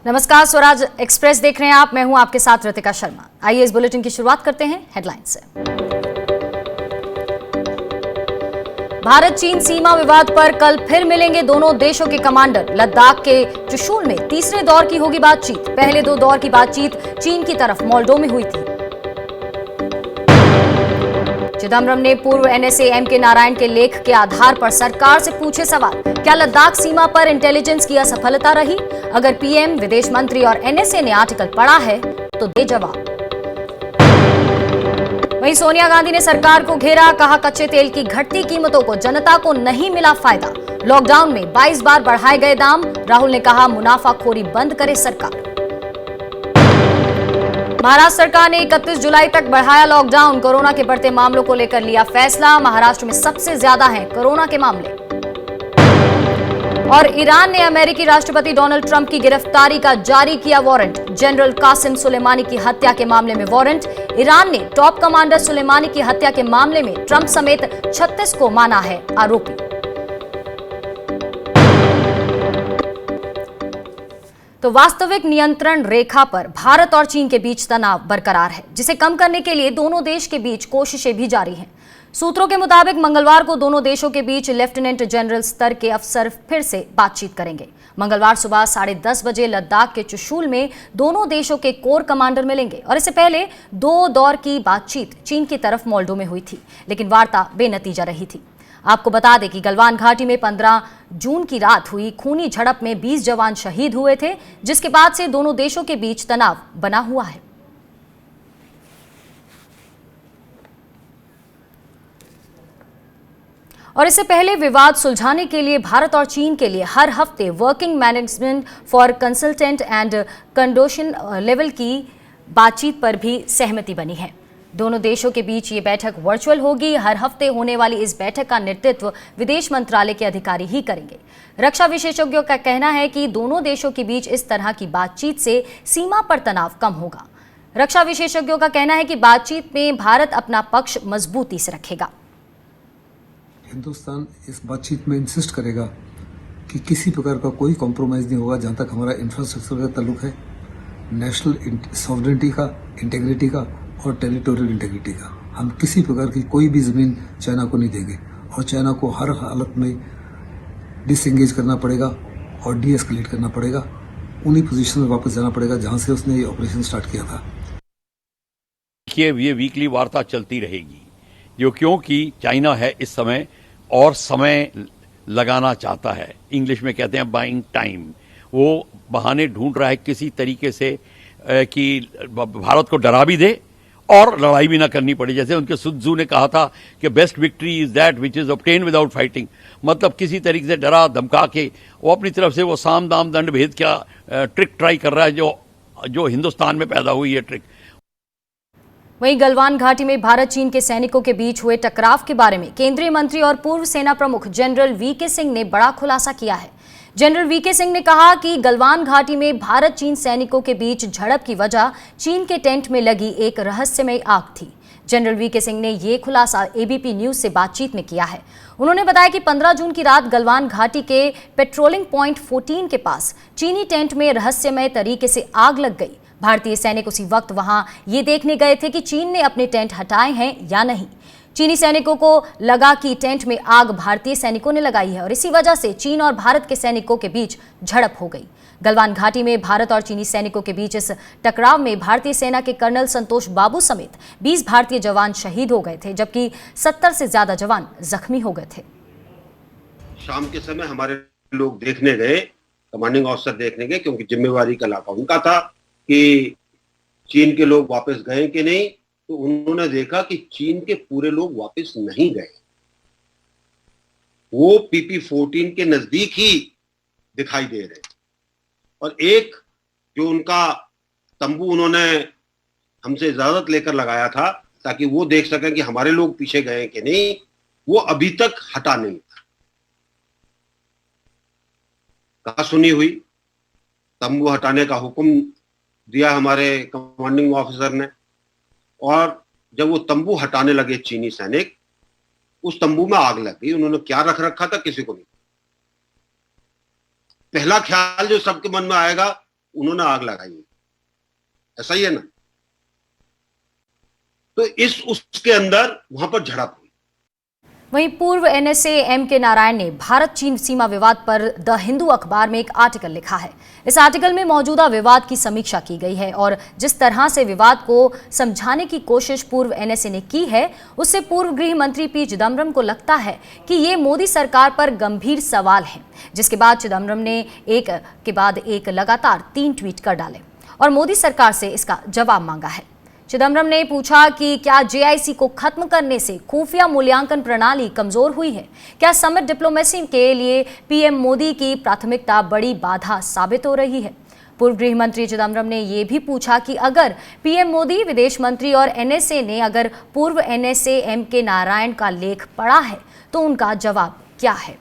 नमस्कार, स्वराज एक्सप्रेस देख रहे हैं आप। मैं हूं आपके साथ रितिका शर्मा। आइए इस बुलेटिन की शुरुआत करते हैं हेडलाइन से। भारत चीन सीमा विवाद पर कल फिर मिलेंगे दोनों देशों के कमांडर। लद्दाख के चुशूल में तीसरे दौर की होगी बातचीत। पहले दो दौर की बातचीत चीन की तरफ मोल्डो में हुई थी। चिदम्बरम ने पूर्व एनएसए एम.के. नारायण के लेख के आधार पर सरकार से पूछे सवाल। क्या लद्दाख सीमा पर इंटेलिजेंस की असफलता रही? अगर पीएम, विदेश मंत्री और एनएसए ने आर्टिकल पढ़ा है तो दे जवाब। वहीं सोनिया गांधी ने सरकार को घेरा, कहा कच्चे तेल की घटती कीमतों को जनता को नहीं मिला फायदा। लॉकडाउन में 22 बार बढ़ाए गए दाम। राहुल ने कहा मुनाफाखोरी बंद करे सरकार। महाराष्ट्र सरकार ने 31 जुलाई तक बढ़ाया लॉकडाउन। कोरोना के बढ़ते मामलों को लेकर लिया फैसला। महाराष्ट्र में सबसे ज्यादा हैं कोरोना के मामले। और ईरान ने अमेरिकी राष्ट्रपति डोनाल्ड ट्रंप की गिरफ्तारी का जारी किया वारंट। जनरल कासिम सुलेमानी की हत्या के मामले में वारंट। ईरान ने टॉप कमांडर सुलेमानी की हत्या के मामले में ट्रंप समेत 36 को माना है आरोपी। तो वास्तविक नियंत्रण रेखा पर भारत और चीन के बीच तनाव बरकरार है, जिसे कम करने के लिए दोनों देश के बीच कोशिशें भी जारी हैं। सूत्रों के मुताबिक मंगलवार को दोनों देशों के बीच लेफ्टिनेंट जनरल स्तर के अफसर फिर से बातचीत करेंगे। मंगलवार सुबह 10:30 बजे लद्दाख के चुशूल में दोनों देशों के कोर कमांडर मिलेंगे। और इससे पहले दो दौर की बातचीत चीन की तरफ मोल्डो में हुई थी, लेकिन वार्ता बेनतीजा रही थी। आपको बता दें कि गलवान घाटी में 15 जून की रात हुई खूनी झड़प में 20 जवान शहीद हुए थे, जिसके बाद से दोनों देशों के बीच तनाव बना हुआ है। और इससे पहले विवाद सुलझाने के लिए भारत और चीन के लिए हर हफ्ते working management for consultant and condition level की बातचीत पर भी सहमति बनी है। दोनों देशों के बीच ये बैठक वर्चुअल होगी। हर हफ्ते होने वाली इस बैठक का नेतृत्व विदेश मंत्रालय के अधिकारी ही करेंगे। रक्षा विशेषज्ञों का कहना है कि दोनों देशों के बीच इस तरह की बातचीत से सीमा पर तनाव कम होगा। रक्षा विशेषज्ञों का कहना है कि बातचीत में भारत अपना पक्ष मजबूती से रखेगा। हिंदुस्तान इस बातचीत में इंसिस्ट करेगा कि किसी प्रकार का कोई कॉम्प्रोमाइज नहीं होगा जहां तक हमारा इंफ्रास्ट्रक्चर का ताल्लुक है, नेशनल सॉवरेनिटी का, इंटेग्रिटी का और टेरिटोरियल इंटेग्रिटी का। हम किसी प्रकार की कोई भी जमीन चाइना को नहीं देंगे और चाइना को हर हालत में डिसएंगेज करना पड़ेगा और डीएस्केलेट करना पड़ेगा। उन्हीं पोजीशन में वापस जाना पड़ेगा जहां से उसने ये ऑपरेशन स्टार्ट किया था। ये वीकली वार्ता चलती रहेगी, जो क्योंकि चाइना है इस समय और समय लगाना चाहता है। इंग्लिश में कहते हैं बाइंग टाइम। वो बहाने ढूंढ रहा है किसी तरीके से कि भारत को डरा भी दे और लड़ाई भी ना करनी पड़े। जैसे उनके सुन त्सू ने कहा था कि best victory is that which is obtain without fighting. मतलब किसी तरीके से डरा धमका के वो अपनी तरफ से वो साम दाम दंड भेद क्या ट्रिक ट्राई कर रहा है, जो हिंदुस्तान में पैदा हुई है ट्रिक। वहीं गलवान घाटी में भारत चीन के सैनिकों के बीच हुए टकराव के बारे में केंद्रीय मंत्री और पूर्व सेना प्रमुख जनरल वीके सिंह ने बड़ा खुलासा किया है। जनरल वीके सिंह ने कहा कि गलवान घाटी में भारत चीन सैनिकों के बीच झड़प की वजह चीन के टेंट में लगी एक रहस्यमय आग थी। जनरल वीके सिंह ने यह खुलासा एबीपी न्यूज से बातचीत में किया है। उन्होंने बताया कि 15 जून की रात गलवान घाटी के पेट्रोलिंग पॉइंट 14 के पास चीनी टेंट में रहस्यमय तरीके से आग लग गई। भारतीय सैनिक उसी वक्त वहां ये देखने गए थे कि चीन ने अपने टेंट हटाए हैं या नहीं। चीनी सैनिकों को लगा कि टेंट में आग भारतीय सैनिकों ने लगाई है और इसी वजह से चीन और भारत के सैनिकों के बीच झड़प हो गई। गलवान घाटी में भारत और चीनी सैनिकों के बीच इस टकराव में भारतीय सेना के कर्नल संतोष बाबू समेत 20 भारतीय जवान शहीद हो गए थे, जबकि 70 से ज्यादा जवान जख्मी हो गए थे। शाम के समय हमारे लोग देखने गए, कमांडिंग ऑफिसर देखने गए, क्योंकि जिम्मेवारी का इलाका उनका था कि चीन के लोग वापस गए कि नहीं। तो उन्होंने देखा कि चीन के पूरे लोग वापस नहीं गए। वो PP-14 के नजदीक ही दिखाई दे रहे। और एक जो उनका तंबू उन्होंने हमसे इजाजत लेकर लगाया था ताकि वो देख सकें कि हमारे लोग पीछे गए कि नहीं, वो अभी तक हटा नहीं था। कहा सुनी हुई, तंबू हटाने का हुक्म दिया हमारे कमांडिंग ऑफिसर ने। और जब वो तंबू हटाने लगे चीनी सैनिक, उस तंबू में आग लग गई। उन्होंने क्या रख रखा था किसी को नहीं। पहला ख्याल जो सबके मन में आएगा उन्होंने आग लगाई, ऐसा ही है ना। तो उसके अंदर वहां पर झड़प हुई। वहीं पूर्व एनएसए एम के नारायण ने भारत चीन सीमा विवाद पर द हिंदू अखबार में एक आर्टिकल लिखा है। इस आर्टिकल में मौजूदा विवाद की समीक्षा की गई है और जिस तरह से विवाद को समझाने की कोशिश पूर्व एनएसए ने की है, उससे पूर्व गृह मंत्री पी चिदम्बरम को लगता है कि ये मोदी सरकार पर गंभीर सवाल है। जिसके बाद चिदम्बरम ने एक के बाद एक लगातार 3 ट्वीट कर डाले और मोदी सरकार से इसका जवाब मांगा है। चिदम्बरम ने पूछा कि क्या जेआईसी को खत्म करने से खुफिया मूल्यांकन प्रणाली कमजोर हुई है? क्या समिट डिप्लोमेसी के लिए पीएम मोदी की प्राथमिकता बड़ी बाधा साबित हो रही है? पूर्व गृह मंत्री चिदम्बरम ने यह भी पूछा कि अगर पीएम मोदी, विदेश मंत्री और एनएसए ने अगर पूर्व एनएसए एम के नारायण का लेख पढ़ा है तो उनका जवाब क्या है?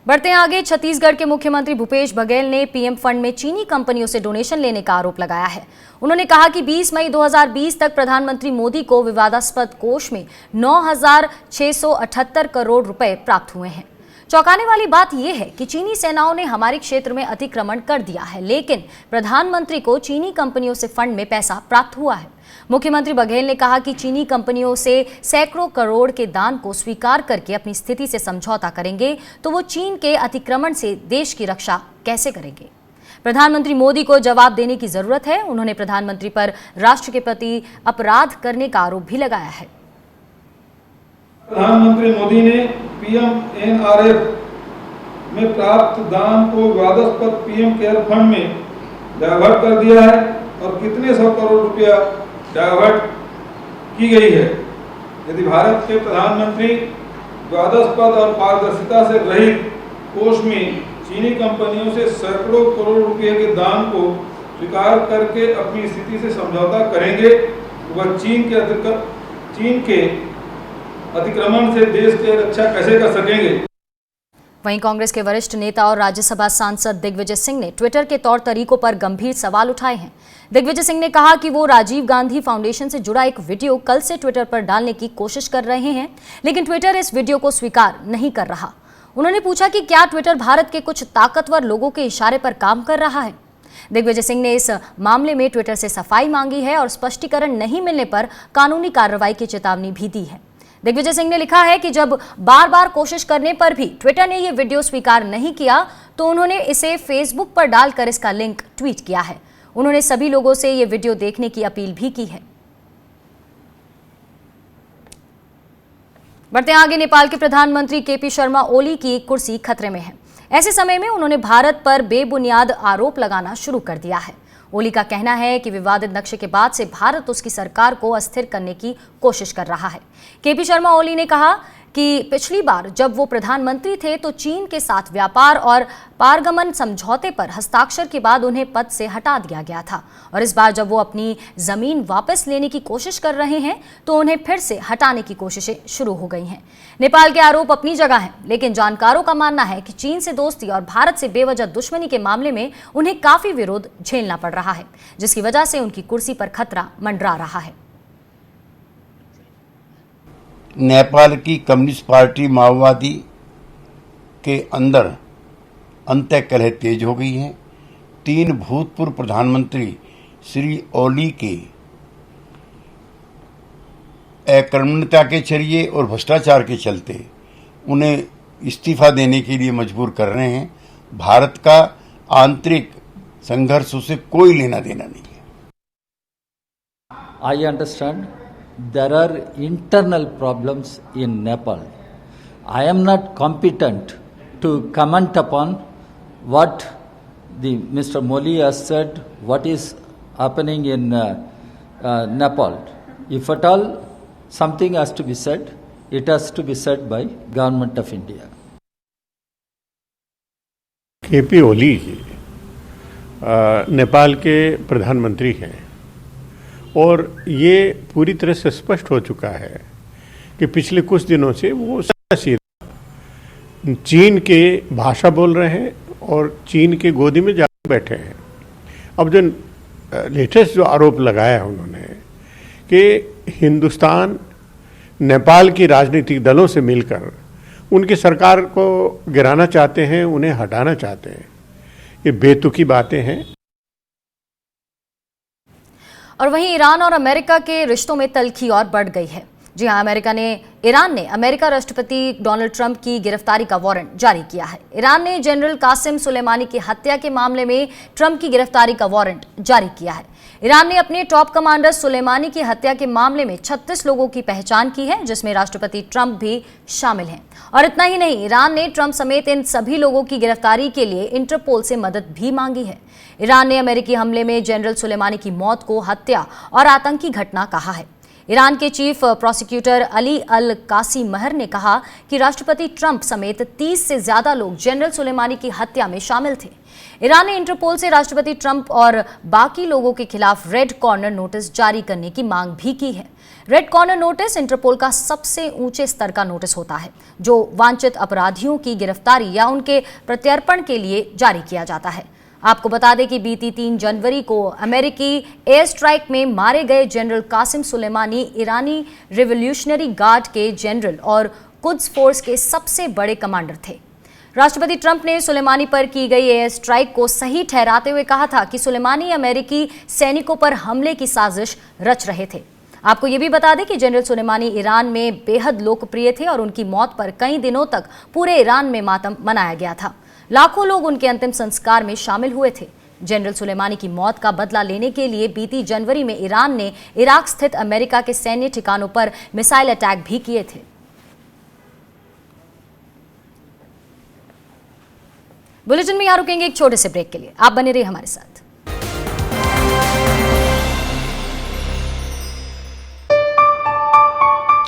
बढ़ते हैं आगे। छत्तीसगढ़ के मुख्यमंत्री भूपेश बघेल ने पीएम फंड में चीनी कंपनियों से डोनेशन लेने का आरोप लगाया है। उन्होंने कहा कि 20 मई 2020 तक प्रधानमंत्री मोदी को विवादास्पद कोष में 9,678 करोड़ रुपए प्राप्त हुए हैं। चौंकाने वाली बात यह है कि चीनी सेनाओं ने हमारे क्षेत्र में अतिक्रमण कर दिया है, लेकिन प्रधानमंत्री को चीनी कंपनियों से फंड में पैसा प्राप्त हुआ है। मुख्यमंत्री बघेल ने कहा कि चीनी कंपनियों से सैकड़ों करोड़ के दान को स्वीकार करके अपनी स्थिति से समझौता करेंगे तो वो चीन के अतिक्रमण से देश की रक्षा कैसे करेंगे? प्रधानमंत्री मोदी को जवाब देने की जरूरत है। उन्होंने प्रधानमंत्री पर राष्ट्र के प्रति अपराध करने का आरोप भी लगाया है। प्रधानमंत्री मोदी ने पीएमएनआरएफ में प्राप्त दान को विवादास्पद पीएम केयर फंड में डायवर्ट कर दिया है और कितने 100 करोड़ रुपया डायवर्ट की गई है। यदि भारत के प्रधानमंत्री विवादास्पद और पारदर्शिता से रहित कोष में चीनी कंपनियों से सैकड़ों करोड़ रुपए के दान को स्वीकार करके अपनी स्थिति से समझौता करेंगे, वह चीन के अतिक्रमण से देश की रक्षा कैसे कर सकेंगे? वहीं कांग्रेस के वरिष्ठ नेता और राज्यसभा सांसद दिग्विजय सिंह ने ट्विटर के तौर तरीकों पर गंभीर सवाल उठाए हैं। दिग्विजय सिंह ने कहा कि वो राजीव गांधी फाउंडेशन से जुड़ा एक वीडियो कल से ट्विटर पर डालने की कोशिश कर रहे हैं, लेकिन ट्विटर इस वीडियो को स्वीकार नहीं कर रहा। उन्होंने पूछा कि क्या ट्विटर भारत के कुछ ताकतवर लोगों के इशारे पर काम कर रहा है? दिग्विजय सिंह ने इस मामले में ट्विटर से सफाई मांगी है और स्पष्टीकरण नहीं मिलने पर कानूनी कार्रवाई की चेतावनी भी दी है। दिग्विजय सिंह ने लिखा है कि जब बार बार कोशिश करने पर भी ट्विटर ने यह वीडियो स्वीकार नहीं किया तो उन्होंने इसे फेसबुक पर डालकर इसका लिंक ट्वीट किया है। उन्होंने सभी लोगों से यह वीडियो देखने की अपील भी की है। बढ़ते आगे। नेपाल के प्रधानमंत्री केपी शर्मा ओली की कुर्सी खतरे में है। ऐसे समय में उन्होंने भारत पर बेबुनियाद आरोप लगाना शुरू कर दिया है। ओली का कहना है कि विवादित नक्शे के बाद से भारत उसकी सरकार को अस्थिर करने की कोशिश कर रहा है। केपी शर्मा ओली ने कहा कि पिछली बार जब वो प्रधानमंत्री थे तो चीन के साथ व्यापार और पारगमन समझौते पर हस्ताक्षर के बाद उन्हें पद से हटा दिया गया था और इस बार जब वो अपनी जमीन वापस लेने की कोशिश कर रहे हैं तो उन्हें फिर से हटाने की कोशिशें शुरू हो गई हैं। नेपाल के आरोप अपनी जगह हैं, लेकिन जानकारों का मानना है कि चीन से दोस्ती और भारत से बेवजह दुश्मनी के मामले में उन्हें काफी विरोध झेलना पड़ रहा है, जिसकी वजह से उनकी कुर्सी पर खतरा मंडरा रहा है। नेपाल की कम्युनिस्ट पार्टी माओवादी के अंदर अंतःकलह तेज हो गई है। 3 भूतपूर्व प्रधानमंत्री श्री ओली के अकर्मण्यता के जरिए और भ्रष्टाचार के चलते उन्हें इस्तीफा देने के लिए मजबूर कर रहे हैं। भारत का आंतरिक संघर्ष से कोई लेना देना नहीं है। I understand there are internal problems in Nepal. I am not competent to comment upon what the Mr. Modi has said, what is happening in Nepal. If at all something has to be said, it has to be said by Government of India. KP Oli ji Nepal के प्रधानमंत्री हैं और ये पूरी तरह से स्पष्ट हो चुका है कि पिछले कुछ दिनों से वो सीधा चीन के भाषा बोल रहे हैं और चीन के गोदी में जाकर बैठे हैं। अब जो लेटेस्ट जो आरोप लगाया है उन्होंने कि हिंदुस्तान नेपाल की राजनीतिक दलों से मिलकर उनकी सरकार को गिराना चाहते हैं, उन्हें हटाना चाहते हैं। ये बेतुकी बातें हैं। और वहीं ईरान और अमेरिका के रिश्तों में तल्खी और बढ़ गई है। जी हां, ईरान ने अमेरिका राष्ट्रपति डोनाल्ड ट्रंप की गिरफ्तारी का वारंट जारी किया है। ईरान ने जनरल कासिम सुलेमानी की हत्या के मामले में ट्रंप की गिरफ्तारी का वारंट जारी किया है। ईरान ने अपने टॉप कमांडर सुलेमानी की हत्या के मामले में 36 लोगों की पहचान की है, जिसमें राष्ट्रपति ट्रंप भी शामिल हैं। और इतना ही नहीं, ईरान ने ट्रंप समेत इन सभी लोगों की गिरफ्तारी के लिए इंटरपोल से मदद भी मांगी है। ईरान ने अमेरिकी हमले में जनरल सुलेमानी की मौत को हत्या और आतंकी घटना कहा है। ईरान के चीफ प्रोसिक्यूटर अली अल कासी महर ने कहा कि राष्ट्रपति ट्रंप समेत 30 से ज्यादा लोग जनरल सुलेमानी की हत्या में शामिल थे। ईरान ने इंटरपोल से राष्ट्रपति ट्रंप और बाकी लोगों के खिलाफ रेड कॉर्नर नोटिस जारी करने की मांग भी की है। रेड कॉर्नर नोटिस इंटरपोल का सबसे ऊंचे स्तर का नोटिस होता है, जो वांछित अपराधियों की गिरफ्तारी या उनके प्रत्यर्पण के लिए जारी किया जाता है। आपको बता दें कि बीती 3 जनवरी को अमेरिकी एयर स्ट्राइक में मारे गए जनरल कासिम सुलेमानी ईरानी रिवॉल्यूशनरी गार्ड के जनरल और कुद्स फोर्स के सबसे बड़े कमांडर थे। राष्ट्रपति ट्रंप ने सुलेमानी पर की गई एयर स्ट्राइक को सही ठहराते हुए कहा था कि सुलेमानी अमेरिकी सैनिकों पर हमले की साजिश रच रहे थे। आपको ये भी बता दें कि जनरल सुलेमानी ईरान में बेहद लोकप्रिय थे और उनकी मौत पर कई दिनों तक पूरे ईरान में मातम मनाया गया था। लाखों लोग उनके अंतिम संस्कार में शामिल हुए थे। जनरल सुलेमानी की मौत का बदला लेने के लिए बीती जनवरी में ईरान ने इराक स्थित अमेरिका के सैन्य ठिकानों पर मिसाइल अटैक भी किए थे। बुलेटिन में यहां रुकेंगे एक छोटे से ब्रेक के लिए। आप बने रहिए हमारे साथ।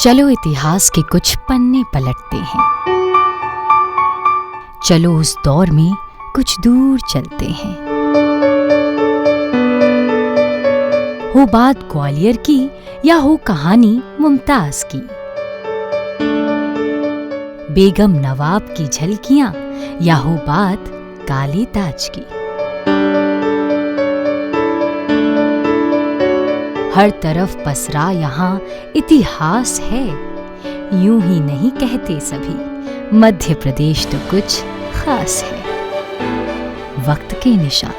चलो इतिहास के कुछ पन्ने पलटते हैं। चलो उस दौर में कुछ दूर चलते हैं। हो बात ग्वालियर की या हो कहानी मुमताज की, बेगम नवाब की झलकियां या हो बात काले ताज की, हर तरफ पसरा यहाँ इतिहास है। यूं ही नहीं कहते सभी, मध्य प्रदेश तो कुछ खास है। वक्त के निशान।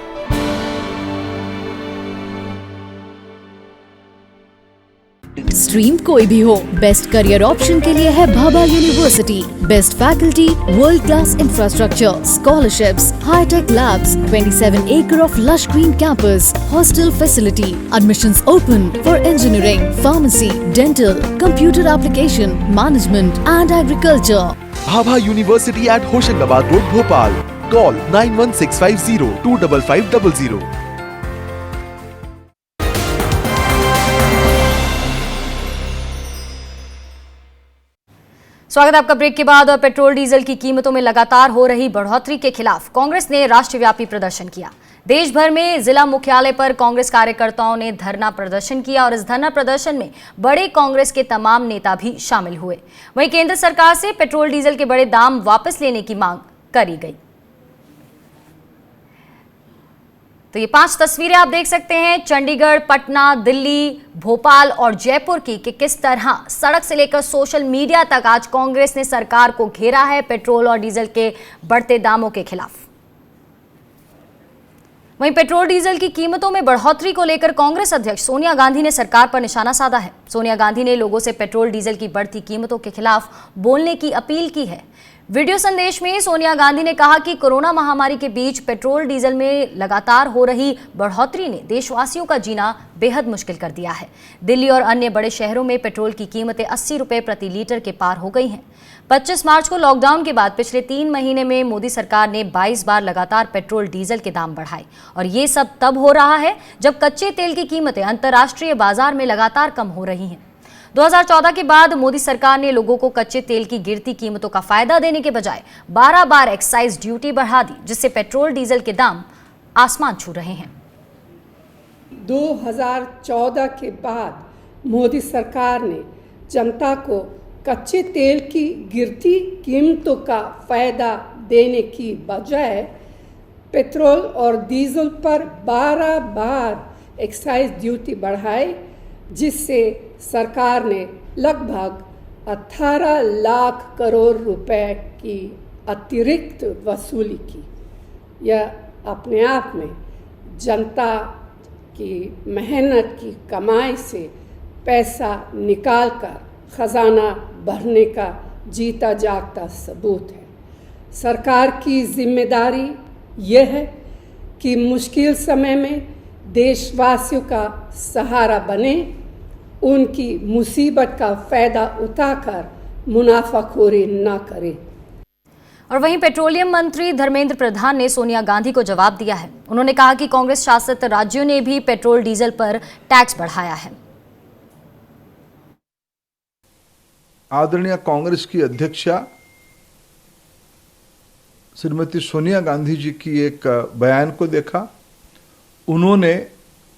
स्ट्रीम कोई भी हो, बेस्ट करियर ऑप्शन के लिए है Bhabha university. Best faculty, world class infrastructure, scholarships, hi tech labs, 27 acre of lush green campus, hostel facility, admissions open for engineering, pharmacy, dental, computer application, management and agriculture. Bhabha university at Hoshangabad road Bhopal. Call 9165025500। स्वागत है आपका break के बाद। और petrol diesel की कीमतों में लगातार हो रही बढ़ोतरी के खिलाफ कांग्रेस ने राष्ट्रव्यापी प्रदर्शन किया। देश भर में जिला मुख्यालय पर कांग्रेस कार्यकर्ताओं ने धरना प्रदर्शन किया और इस धरना प्रदर्शन में बड़े कांग्रेस के तमाम नेता भी शामिल हुए। वहीं केंद्र सरकार से पेट्रोल डीजल के बड़े दाम वापस लेने की मांग करी गई। तो ये 5 तस्वीरें आप देख सकते हैं चंडीगढ़, पटना, दिल्ली, भोपाल और जयपुर की कि किस तरह सड़क से लेकर सोशल मीडिया तक आज कांग्रेस ने सरकार को घेरा है पेट्रोल और डीजल के बढ़ते दामों के खिलाफ। वहीं पेट्रोल डीजल की कीमतों में बढ़ोतरी को लेकर कांग्रेस अध्यक्ष सोनिया गांधी ने सरकार पर निशाना साधा है। सोनिया गांधी ने लोगों से पेट्रोल डीजल की बढ़ती कीमतों के खिलाफ बोलने की अपील की है। वीडियो संदेश में सोनिया गांधी ने कहा कि कोरोना महामारी के बीच पेट्रोल डीजल में लगातार हो रही बढ़ोतरी ने देशवासियों का जीना बेहद मुश्किल कर दिया है। दिल्ली और अन्य बड़े शहरों में पेट्रोल की कीमतें 80 रुपए प्रति लीटर के पार हो गई हैं। 25 मार्च को लॉकडाउन के बाद पिछले 3 महीने में मोदी सरकार ने 22 बार लगातार पेट्रोल डीजल के दाम बढ़ाए और ये सब तब हो रहा है जब कच्चे तेल की कीमतें अंतर्राष्ट्रीय बाजार में लगातार कम हो रही हैं। 2014 के बाद मोदी सरकार ने लोगों को कच्चे तेल की गिरती कीमतों का फायदा देने के बजाय 12 बार एक्साइज ड्यूटी बढ़ा दी, जिससे पेट्रोल डीजल के दाम आसमान छू रहे हैं। 2014 के बाद मोदी सरकार ने जनता को कच्चे तेल की गिरती कीमतों का फायदा देने की बजाय पेट्रोल और डीजल पर 12 बार एक्साइज ड्यूटी बढ़ाई, जिससे सरकार ने लगभग 18 लाख करोड़ रुपए की अतिरिक्त वसूली की। यह अपने आप में जनता की मेहनत की कमाई से पैसा निकालकर खजाना भरने का जीता जागता सबूत है। सरकार की जिम्मेदारी यह है कि मुश्किल समय में देशवासियों का सहारा बने, उनकी मुसीबत का फायदा उठाकर मुनाफाखोरी न करे। और वहीं पेट्रोलियम मंत्री धर्मेंद्र प्रधान ने सोनिया गांधी को जवाब दिया है। उन्होंने कहा कि कांग्रेस शासित राज्यों ने भी पेट्रोल डीजल पर टैक्स बढ़ाया है। आदरणीय कांग्रेस की अध्यक्षा श्रीमती सोनिया गांधी जी की एक बयान को देखा, उन्होंने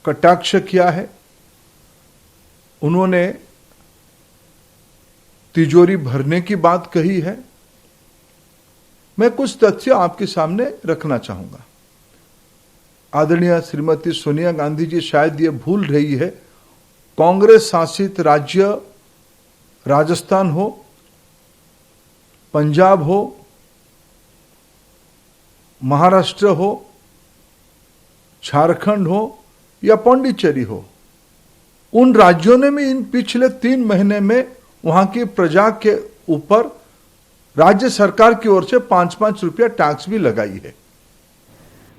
कटाक्ष किया है, उन्होंने तिजोरी भरने की बात कही है। मैं कुछ तथ्य आपके सामने रखना चाहूंगा। आदरणीय श्रीमती सोनिया गांधी जी शायद ये भूल रही है, कांग्रेस शासित राज्य राजस्थान हो, पंजाब हो, महाराष्ट्र हो, झारखंड हो या पांडिचेरी हो, उन राज्यों ने भी इन पिछले 3 महीने में वहां की प्रजा के ऊपर राज्य सरकार की ओर से 5-5 रुपया टैक्स भी लगाई है।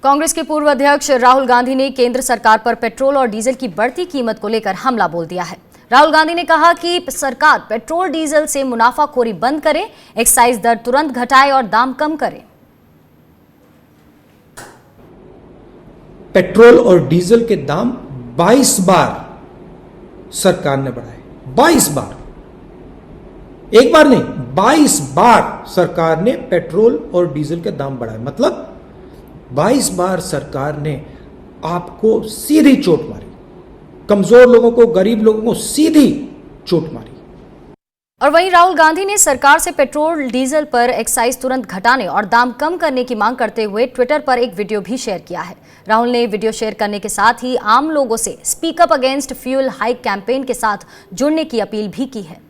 कांग्रेस के पूर्व अध्यक्ष राहुल गांधी ने केंद्र सरकार पर पेट्रोल और डीजल की बढ़ती कीमत को लेकर हमला बोल दिया है। राहुल गांधी ने कहा कि सरकार पेट्रोल डीजल से मुनाफाखोरी बंद करे, एक्साइज दर तुरंत घटाए और दाम कम करे। पेट्रोल और डीजल के दाम 22 बार सरकार ने बढ़ाए। 22 बार, एक बार नहीं, 22 बार सरकार ने पेट्रोल और डीजल के दाम बढ़ाए। मतलब 22 बार सरकार ने आपको सीधी चोट मारी, कमजोर लोगों को, गरीब लोगों को सीधी चोट मारी। और वहीं राहुल गांधी ने सरकार से पेट्रोल डीजल पर एक्साइज तुरंत घटाने और दाम कम करने की मांग करते हुए ट्विटर पर एक वीडियो भी शेयर किया है। राहुल ने वीडियो शेयर करने के साथ ही आम लोगों से speak up against fuel hike campaign के साथ जुड़ने की अपील भी की है।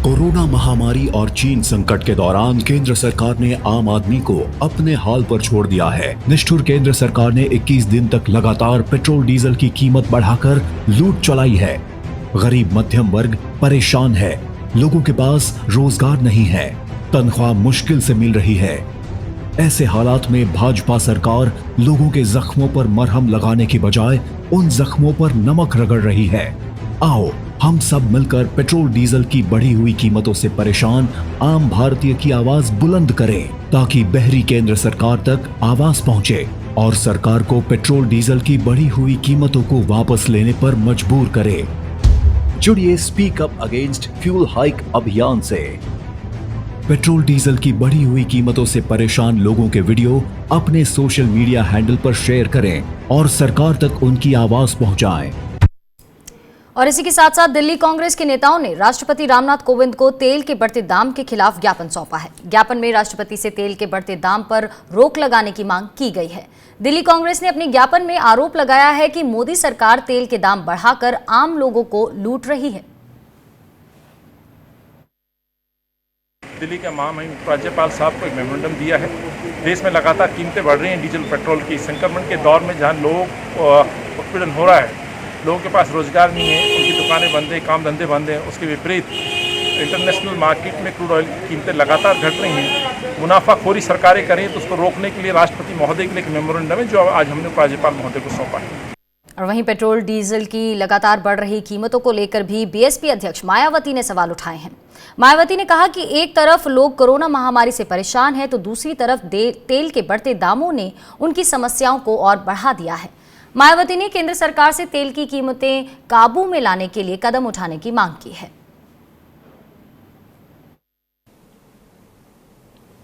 कोरोना महामारी और चीन संकट के दौरान केंद्र सरकार ने आम आदमी को अपने हाल पर छोड़ दिया है। निष्ठुर केंद्र सरकार ने 21 दिन तक लगातार पेट्रोल डीजल की कीमत बढ़ाकर लूट चलाई है। गरीब मध्यम वर्ग परेशान है, लोगों के पास रोजगार नहीं है, तनख्वाह मुश्किल से मिल रही है। ऐसे हालात में भाजपा सरकार लोगों के जख्मों पर मरहम लगाने की बजाय उन जख्मों पर नमक रगड़ रही है। आओ हम सब मिलकर पेट्रोल डीजल की बढ़ी हुई कीमतों से परेशान आम भारतीय की आवाज बुलंद करें, ताकि बहरी केंद्र सरकार तक आवाज पहुंचे और सरकार को पेट्रोल डीजल की बढ़ी हुई कीमतों को वापस लेने पर मजबूर करे। जुड़िए speak up against fuel hike अभियान से। पेट्रोल डीजल की बढ़ी हुई कीमतों से परेशान लोगों के वीडियो अपने सोशल मीडिया हैंडल पर शेयर करें और सरकार तक उनकी आवाज पहुंचाएं। और इसी के साथ साथ दिल्ली कांग्रेस के नेताओं ने राष्ट्रपति रामनाथ कोविंद को तेल के बढ़ते दाम के खिलाफ ज्ञापन सौंपा है। ज्ञापन में राष्ट्रपति से तेल के बढ़ते दाम पर रोक लगाने की मांग की गई है। दिल्ली कांग्रेस ने अपने ज्ञापन में आरोप लगाया है कि मोदी सरकार तेल के दाम बढ़ाकर आम लोगों को लूट रही है। दिल्ली के महामहिम राज्यपाल साहब को एक मेमोरेंडम दिया है। देश में लगातार कीमतें बढ़ रही हैं डीजल पेट्रोल की। संक्रमण के दौर में जहां लोग उत्पीड़न हो रहा है, लोगों के पास रोजगार नहीं है, उनकी दुकानें बंद हैं, काम धंधे बंद हैं, उसके विपरीत इंटरनेशनल मार्केट में क्रूड ऑयल की कीमतें लगातार घट रही हैं। मुनाफाखोरी सरकारें करें तो उसको रोकने के लिए राष्ट्रपति महोदय के लिए एक मेमोरेंडम है, जो आज हमने राज्यपाल महोदय को सौंपा है। और वहीं पेट्रोल डीजल की लगातार बढ़ रही कीमतों को लेकर भी बीएसपी अध्यक्ष मायावती ने सवाल उठाए हैं। मायावती ने कहा कि एक तरफ लोग कोरोना महामारी से परेशान हैं, तो दूसरी तरफ तेल के बढ़ते दामों ने उनकी समस्याओं को और बढ़ा दिया है। मायावती ने केंद्र सरकार से तेल की कीमतें काबू में लाने के लिए कदम उठाने की मांग की है।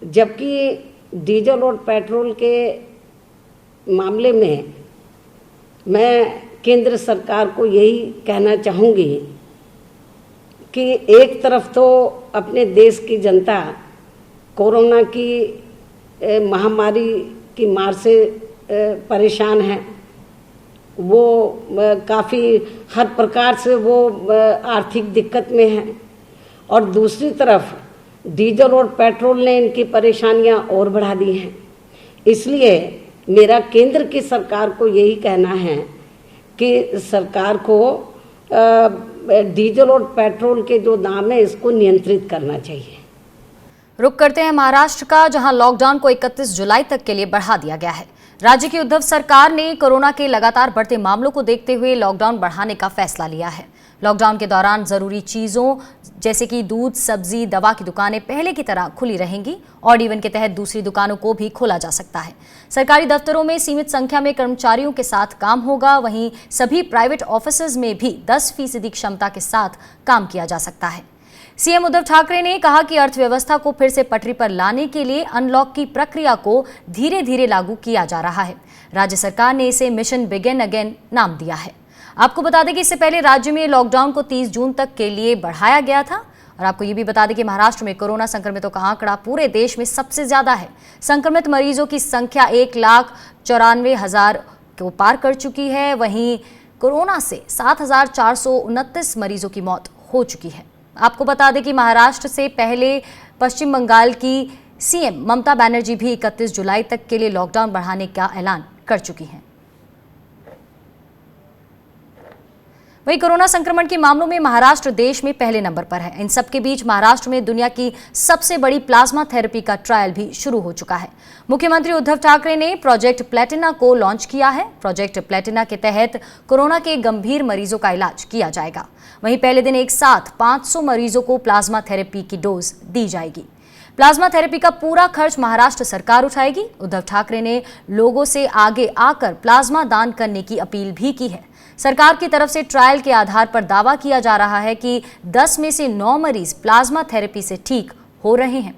जबकि डीजल और पेट्रोल के मामले में मैं केंद्र सरकार को यही कहना चाहूँगी कि एक तरफ तो अपने देश की जनता कोरोना की महामारी की मार से परेशान है। वो काफ़ी हर प्रकार से वो आर्थिक दिक्कत में है। और दूसरी तरफ डीजल और पेट्रोल ने इनकी परेशानियां और बढ़ा दी हैं। इसलिए मेरा केंद्र की सरकार को यही कहना है कि सरकार को डीजल और पेट्रोल के जो दाम है इसको नियंत्रित करना चाहिए। रुक करते हैं महाराष्ट्र का, जहां लॉकडाउन को 31 जुलाई तक के लिए बढ़ा दिया गया है। राज्य की उद्धव सरकार ने कोरोना के लगातार बढ़ते मामलों को देखते हुए लॉकडाउन बढ़ाने का फैसला लिया है। लॉकडाउन के दौरान जरूरी चीजों जैसे कि दूध, सब्जी, दवा की दुकानें पहले की तरह खुली रहेंगी। ऑड इवन के तहत दूसरी दुकानों को भी खोला जा सकता है। सरकारी दफ्तरों में सीमित संख्या में कर्मचारियों के साथ काम होगा। वहीं सभी प्राइवेट ऑफिसेज में भी 10% क्षमता के साथ काम किया जा सकता है। सीएम उद्धव ठाकरे ने कहा कि अर्थव्यवस्था को फिर से पटरी पर लाने के लिए अनलॉक की प्रक्रिया को धीरे धीरे लागू किया जा रहा है। राज्य सरकार ने इसे मिशन बिगिन अगेन नाम दिया है। आपको बता दें कि इससे पहले राज्य में लॉकडाउन को 30 जून तक के लिए बढ़ाया गया था। और आपको ये भी बता दें कि महाराष्ट्र में कोरोना संक्रमितों का आंकड़ा पूरे देश में सबसे ज्यादा है। संक्रमित मरीजों की संख्या 1,94,000 को पार कर चुकी है। वहीं कोरोना से 7,429 मरीजों की मौत हो चुकी है। आपको बता दें कि महाराष्ट्र से पहले पश्चिम बंगाल की सीएम ममता बनर्जी भी 31 जुलाई तक के लिए लॉकडाउन बढ़ाने का ऐलान कर चुकी हैं। वहीं कोरोना संक्रमण के मामलों में महाराष्ट्र देश में पहले नंबर पर है। इन सबके बीच महाराष्ट्र में दुनिया की सबसे बड़ी प्लाज्मा थेरेपी का ट्रायल भी शुरू हो चुका है। मुख्यमंत्री उद्धव ठाकरे ने प्रोजेक्ट प्लेटिना को लॉन्च किया है। प्रोजेक्ट प्लेटिना के तहत कोरोना के गंभीर मरीजों का इलाज किया जाएगा। वहीं पहले दिन एक साथ 500 मरीजों को प्लाज्मा थेरेपी की डोज दी जाएगी। प्लाज्मा थेरेपी का पूरा खर्च महाराष्ट्र सरकार उठाएगी। उद्धव ठाकरे ने लोगों से आगे आकर प्लाज्मा दान करने की अपील भी की है। सरकार की तरफ से ट्रायल के आधार पर दावा किया जा रहा है कि 10 में से 9 मरीज प्लाज्मा थेरेपी से ठीक हो रहे हैं।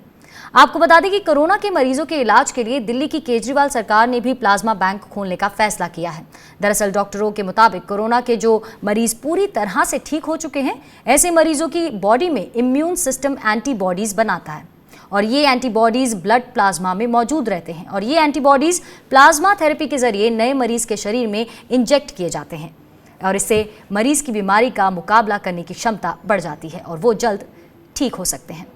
आपको बता दें कि कोरोना के मरीजों के इलाज के लिए दिल्ली की केजरीवाल सरकार ने भी प्लाज्मा बैंक खोलने का फैसला किया है। दरअसल डॉक्टरों के मुताबिक कोरोना के जो मरीज पूरी तरह से ठीक हो चुके हैं, ऐसे मरीजों की बॉडी में इम्यून सिस्टम एंटीबॉडीज बनाता है और ये एंटीबॉडीज ब्लड प्लाज्मा में मौजूद रहते हैं और ये एंटीबॉडीज प्लाज्मा थेरेपी के जरिए नए मरीज के शरीर में इंजेक्ट किए जाते हैं और इससे मरीज की बीमारी का मुकाबला करने की क्षमता बढ़ जाती है और वो जल्द ठीक हो सकते हैं।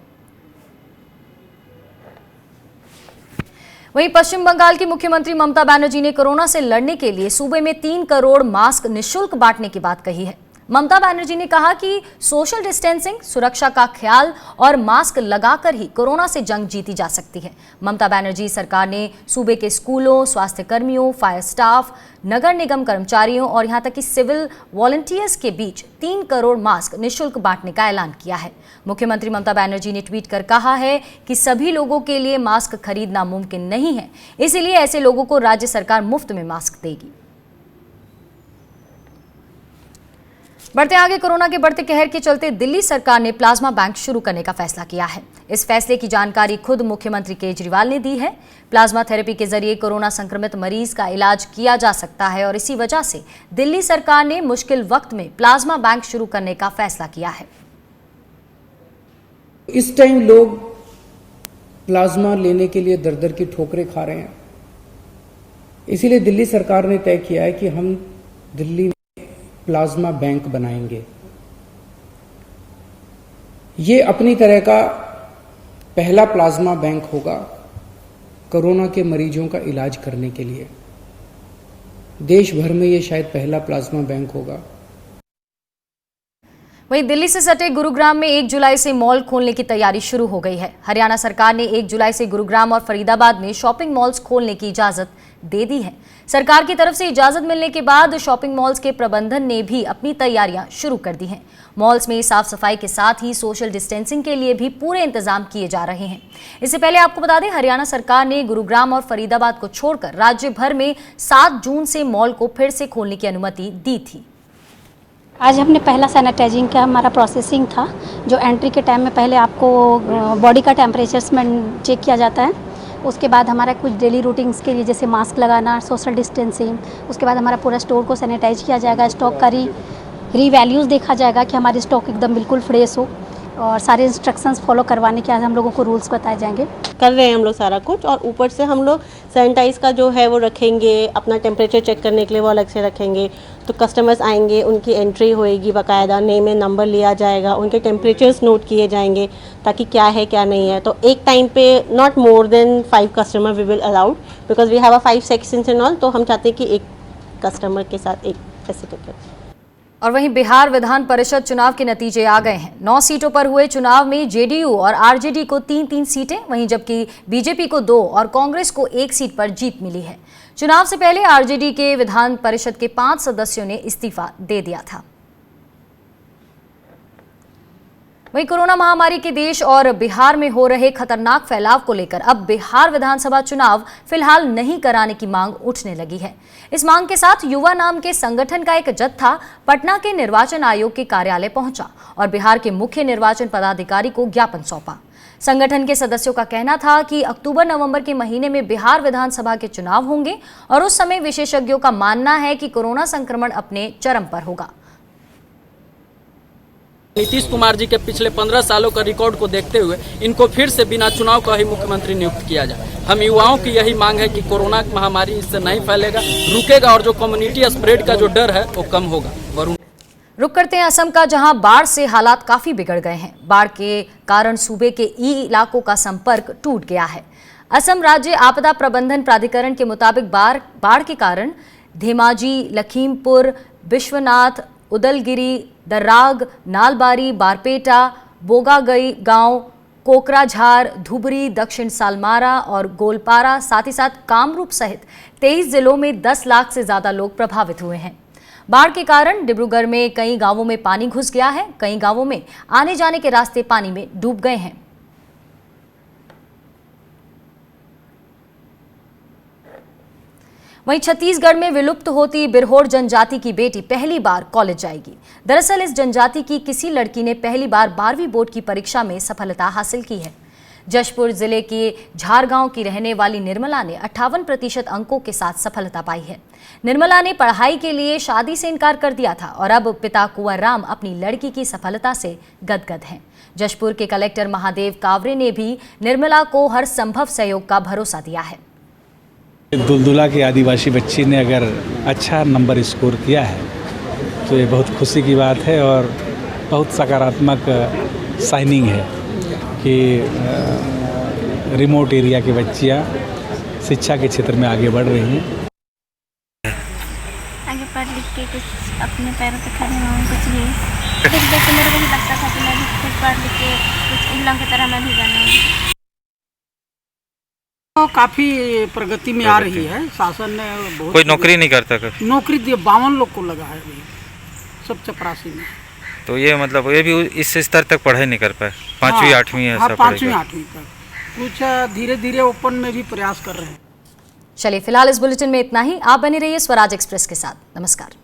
वहीं पश्चिम बंगाल की मुख्यमंत्री ममता बनर्जी ने कोरोना से लड़ने के लिए सूबे में 3 करोड़ मास्क निःशुल्क बांटने की बात कही है। ममता बनर्जी ने कहा कि सोशल डिस्टेंसिंग, सुरक्षा का ख्याल और मास्क लगाकर ही कोरोना से जंग जीती जा सकती है। ममता बनर्जी सरकार ने सूबे के स्कूलों, स्वास्थ्य कर्मियों, फायर स्टाफ, नगर निगम कर्मचारियों और यहां तक कि सिविल वॉलंटियर्स के बीच 3 करोड़ मास्क निःशुल्क बांटने का ऐलान किया है। मुख्यमंत्री ममता बनर्जी ने ट्वीट कर कहा है कि सभी लोगों के लिए मास्क खरीदना मुमकिन नहीं है, इसीलिए ऐसे लोगों को राज्य सरकार मुफ्त में मास्क देगी। बढ़ते आगे, कोरोना के बढ़ते कहर के चलते दिल्ली सरकार ने प्लाज्मा बैंक शुरू करने का फैसला किया है। इस फैसले की जानकारी खुद मुख्यमंत्री केजरीवाल ने दी है। प्लाज्मा थेरेपी के जरिए कोरोना संक्रमित मरीज का इलाज किया जा सकता है और इसी वजह से दिल्ली सरकार ने मुश्किल वक्त में प्लाज्मा बैंक शुरू करने का फैसला किया है। इस टाइम लोग प्लाज्मा लेने के लिए दर दर की ठोकरें खा रहे हैं, इसीलिए दिल्ली सरकार ने तय किया है कि हम दिल्ली प्लाज्मा बैंक बनाएंगे। ये अपनी तरह का पहला प्लाज्मा बैंक होगा कोरोना के मरीजों का इलाज करने के लिए। देश भर में ये शायद पहला प्लाज्मा बैंक होगा। वहीं दिल्ली से सटे गुरुग्राम में 1 जुलाई से मॉल खोलने की तैयारी शुरू हो गई है। हरियाणा सरकार ने 1 जुलाई से गुरुग्राम और फरीदाबाद में शॉपिंग मॉल्स खोलने की इजाजत दे दी है। सरकार की तरफ से इजाजत मिलने के बाद शॉपिंग मॉल्स के प्रबंधन ने भी अपनी तैयारियां शुरू कर दी हैं। मॉल्स में साफ सफाई के साथ ही सोशल डिस्टेंसिंग के लिए भी पूरे इंतजाम किए जा रहे हैं। इससे पहले आपको बता दें, हरियाणा सरकार ने गुरुग्राम और फरीदाबाद को छोड़कर राज्य भर में 7 जून से मॉल को फिर से खोलने की अनुमति दी थी। आज हमने पहला सैनिटाइजिंग का हमारा प्रोसेसिंग था, जो एंट्री के टाइम में पहले आपको बॉडी का टेम्परेचर चेक किया जाता है। उसके बाद हमारा कुछ डेली रूटीन्स के लिए जैसे मास्क लगाना, सोशल डिस्टेंसिंग, उसके बाद हमारा पूरा स्टोर को सैनिटाइज किया जाएगा। स्टॉक का री वैल्यूज़ देखा जाएगा कि हमारी स्टॉक एकदम बिल्कुल फ्रेश हो। और सारे इंस्ट्रक्शंस फॉलो करवाने के आज हम लोगों को रूल्स बताए जाएंगे। कर रहे हैं हम लोग सारा कुछ, और ऊपर से हम लोग सैनिटाइज का जो है वो रखेंगे, अपना टेम्परेचर चेक करने के लिए वो अलग से रखेंगे। तो कस्टमर्स आएंगे, उनकी एंट्री होएगी बाकायदा, नेम एंड नंबर लिया जाएगा, उनके टेम्परेचर्स नोट किए जाएंगे ताकि क्या है क्या नहीं है। तो एक टाइम पे not more than 5 customer we will allowed, because we have a 5 sections and all. तो हम चाहते हैं कि एक कस्टमर के साथ एक ऐसे करके। और वहीं बिहार विधान परिषद चुनाव के नतीजे आ गए हैं। 9 सीटों पर हुए चुनाव में जेडीयू और आरजेडी को 3-3 सीटें, वहीं जबकि बीजेपी को 2 और कांग्रेस को 1 सीट पर जीत मिली है। चुनाव से पहले आरजेडी के विधान परिषद के 5 सदस्यों ने इस्तीफा दे दिया था। वहीं कोरोना महामारी के देश और बिहार में हो रहे खतरनाक फैलाव को लेकर अब बिहार विधानसभा चुनाव फिलहाल नहीं कराने की मांग उठने लगी है। इस मांग के साथ युवा नाम के संगठन का एक जत्था पटना के निर्वाचन आयोग के कार्यालय पहुंचा और बिहार के मुख्य निर्वाचन पदाधिकारी को ज्ञापन सौंपा। संगठन के सदस्यों का कहना था कि अक्टूबर-नवंबर के महीने में बिहार विधानसभा के चुनाव होंगे और उस समय विशेषज्ञों का मानना है कि कोरोना संक्रमण अपने चरम पर होगा। नीतीश कुमार जी के पिछले 15 सालों का रिकॉर्ड को देखते हुए इनको फिर से बिना चुनाव का ही मुख्यमंत्री नियुक्त किया जाए। हम युवाओं की यही मांग है कि कोरोना महामारी इससे नहीं फैलेगा, रुकेगा और जो कम्युनिटी स्प्रेड का जो डर है वो कम होगा। रुक करते हैं असम का, जहां बाढ़ से हालात काफी बिगड़ गए हैं। बाढ़ के कारण सूबे के इलाकों का संपर्क टूट गया है। असम राज्य आपदा प्रबंधन प्राधिकरण के मुताबिक बाढ़ के कारण धेमाजी, लखीमपुर, विश्वनाथ, उदलगिरी, दर्राग, नालबारी, बारपेटा, बोगागई गांव, कोकराझार, धुबरी, दक्षिण सालमारा और गोलपारा, साथ ही साथ कामरूप सहित 23 जिलों में 10 लाख से ज्यादा लोग प्रभावित हुए हैं। बाढ़ के कारण डिब्रूगढ़ में कई गांवों में पानी घुस गया है। कई गांवों में आने जाने के रास्ते पानी में डूब गए हैं। वहीं छत्तीसगढ़ में विलुप्त होती बिरहोर जनजाति की बेटी पहली बार कॉलेज जाएगी। दरअसल इस जनजाति की किसी लड़की ने पहली बार 12वीं बोर्ड की परीक्षा में सफलता हासिल की है। जशपुर जिले के झारगांव की रहने वाली निर्मला ने 58% अंकों के साथ सफलता पाई है। निर्मला ने पढ़ाई के लिए शादी से इनकार कर दिया था और अब पिता कुंवर राम अपनी लड़की की सफलता से गदगद हैं। जशपुर के कलेक्टर महादेव कावरे ने भी निर्मला को हर संभव सहयोग का भरोसा दिया है। दुलदुला की आदिवासी बच्ची ने अगर अच्छा नंबर स्कोर किया है तो ये बहुत खुशी की बात है और बहुत सकारात्मक साइनिंग है कि रिमोट एरिया की बच्चियाँ शिक्षा के क्षेत्र में आगे बढ़ रही हैं। आगे पढ़ लिख के कुछ अपने पैरों पे खड़े हों, कुछ ये देख मेरे को भी लगता था कि मैं भी कुछ पढ़ लिख के कुछ इन लोगों की तरह मैं भी बनूँगी। तो काफी प्रगति में आ रही है। शासन ने बहुत कोई नौकरी नहीं करता कर नौकरी दिए 52 लोग को लगा है सब चपरासी में। तो ये मतलब ये भी इस स्तर तक पढ़ाई नहीं कर पाए, 5वीं 8वीं है। हाँ, 5वीं 8वीं तक कुछ धीरे धीरे ओपन में भी प्रयास कर रहे हैं। चलिए फिलहाल इस बुलेटिन में इतना ही। आप बने रहिए स्वराज एक्सप्रेस के साथ। नमस्कार।